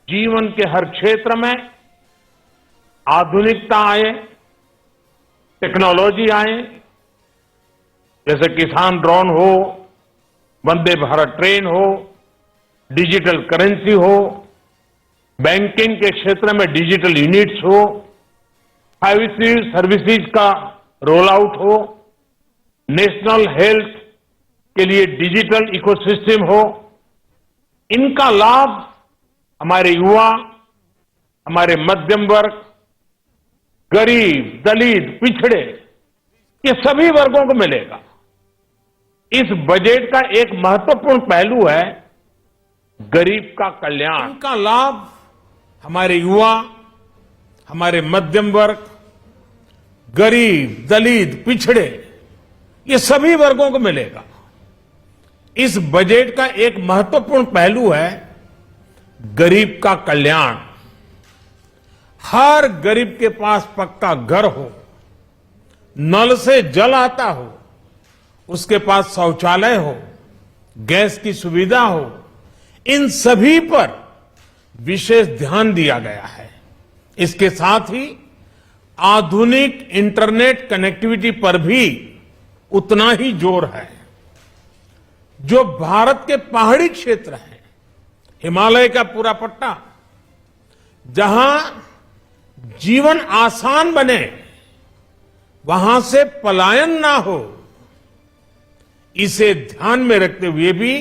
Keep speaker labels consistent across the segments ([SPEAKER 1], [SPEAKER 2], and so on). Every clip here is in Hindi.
[SPEAKER 1] जीवन के हर क्षेत्र में आधुनिकता आए, टेक्नोलॉजी आए, जैसे किसान ड्रोन हो, वंदे भारत ट्रेन हो, डिजिटल करेंसी हो, बैंकिंग के क्षेत्र में डिजिटल यूनिट्स हो, 5G सर्विसेज का रोल आउट हो, नेशनल हेल्थ के लिए डिजिटल इकोसिस्टम हो, इनका लाभ हमारे युवा, हमारे मध्यम वर्ग, गरीब, दलित, पिछड़े, ये सभी वर्गों को मिलेगा। इस बजट का एक महत्वपूर्ण पहलू है गरीब का कल्याण। इनका लाभ हमारे युवा, हमारे मध्यम वर्ग, गरीब, दलित, पिछड़े, ये सभी वर्गों को मिलेगा। इस बजट का एक महत्वपूर्ण पहलू है गरीब का कल्याण। हर गरीब के पास पक्का घर हो, नल से जल आता हो, उसके पास शौचालय हो, गैस की सुविधा हो, इन सभी पर विशेष ध्यान दिया गया है। इसके साथ ही आधुनिक इंटरनेट कनेक्टिविटी पर भी उतना ही जोर है। जो भारत के पहाड़ी क्षेत्र हैं, हिमालय का पूरा पट्टा, जहां जीवन आसान बने, वहां से पलायन ना हो, इसे ध्यान में रखते हुए भी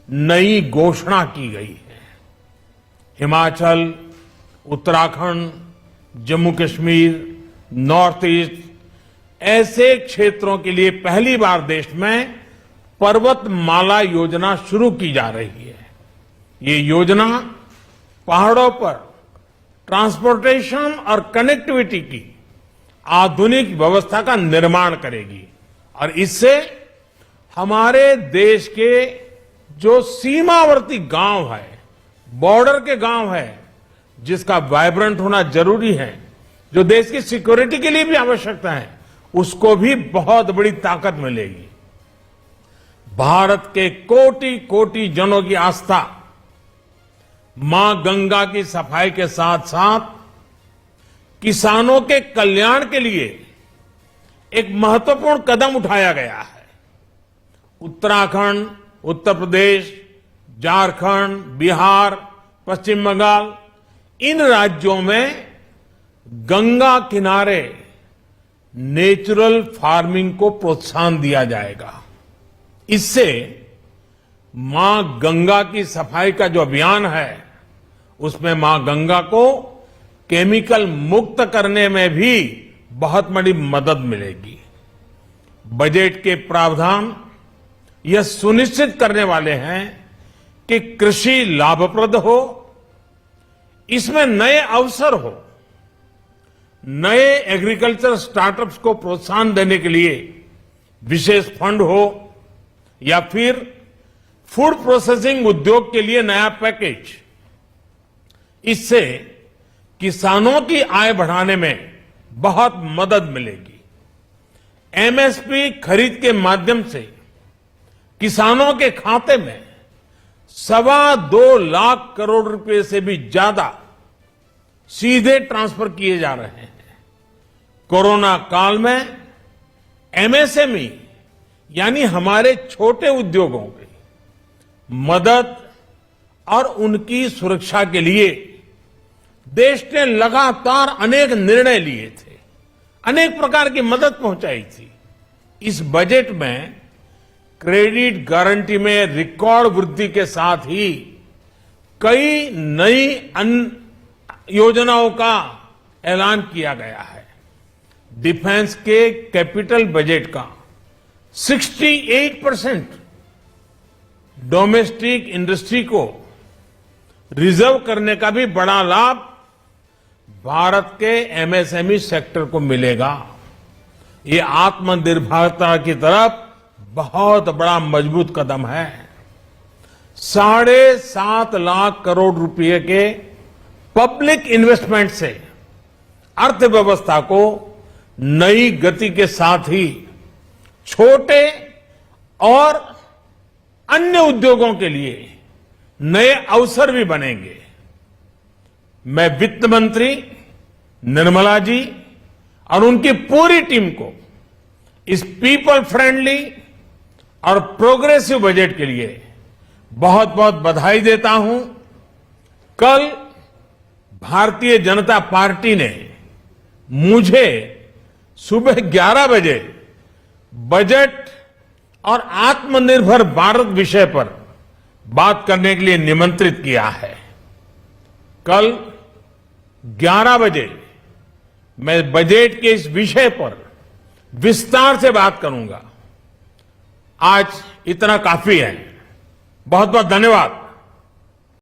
[SPEAKER 1] नई घोषणा की गई है। हिमाचल, उत्तराखंड, जम्मू कश्मीर, नॉर्थ ईस्ट, ऐसे क्षेत्रों के लिए पहली बार देश में पर्वतमाला योजना शुरू की जा रही है। ये योजना पहाड़ों पर ट्रांसपोर्टेशन और कनेक्टिविटी की आधुनिक व्यवस्था का निर्माण करेगी और इससे हमारे देश के जो सीमावर्ती गांव है, बॉर्डर के गांव है, जिसका वाइब्रेंट होना जरूरी है, जो देश की सिक्योरिटी के लिए भी आवश्यकता है, उसको भी बहुत बड़ी ताकत मिलेगी। भारत के कोटि कोटि जनों की आस्था मां गंगा की सफाई के साथ साथ किसानों के कल्याण के लिए एक महत्वपूर्ण कदम उठाया गया है। उत्तराखंड, उत्तर प्रदेश, झारखंड, बिहार, पश्चिम बंगाल, इन राज्यों में गंगा किनारे नेचुरल फार्मिंग को प्रोत्साहन दिया जाएगा। इससे मां गंगा की सफाई का जो अभियान है, उसमें मां गंगा को केमिकल मुक्त करने में भी बहुत बड़ी मदद मिलेगी। बजट के प्रावधान यह सुनिश्चित करने वाले हैं कि कृषि लाभप्रद हो, इसमें नए अवसर हो, नए एग्रीकल्चर स्टार्टअप्स को प्रोत्साहन देने के लिए विशेष फंड हो, या फिर फूड प्रोसेसिंग उद्योग के लिए नया पैकेज। इससे किसानों की आय बढ़ाने में बहुत मदद मिलेगी। एमएसपी खरीद के माध्यम से किसानों के खाते में 2.25 लाख करोड़ रुपए से भी ज्यादा सीधे ट्रांसफर किए जा रहे हैं। कोरोना काल में एमएसएमई यानी हमारे छोटे उद्योगों की मदद और उनकी सुरक्षा के लिए देश ने लगातार अनेक निर्णय लिए थे, अनेक प्रकार की मदद पहुंचाई थी। इस बजट में क्रेडिट गारंटी में रिकॉर्ड वृद्धि के साथ ही कई नई योजनाओं का ऐलान किया गया है। डिफेंस के कैपिटल बजट का 68% डोमेस्टिक इंडस्ट्री को रिजर्व करने का भी बड़ा लाभ भारत के एमएसएमई सेक्टर को मिलेगा। ये आत्मनिर्भरता की तरफ बहुत बड़ा मजबूत कदम है। 7.5 लाख करोड़ रुपए के पब्लिक इन्वेस्टमेंट से अर्थव्यवस्था को नई गति के साथ ही छोटे और अन्य उद्योगों के लिए नए अवसर भी बनेंगे। मैं वित्त मंत्री निर्मला जी और उनकी पूरी टीम को इस पीपल फ्रेंडली और प्रोग्रेसिव बजट के लिए बहुत बहुत बधाई देता हूं। कल भारतीय जनता पार्टी ने मुझे सुबह 11 बजे बजट और आत्मनिर्भर भारत विषय पर बात करने के लिए निमंत्रित किया है। कल 11 बजे मैं बजट के इस विषय पर विस्तार से बात करूंगा। आज इतना काफी है। बहुत बहुत धन्यवाद।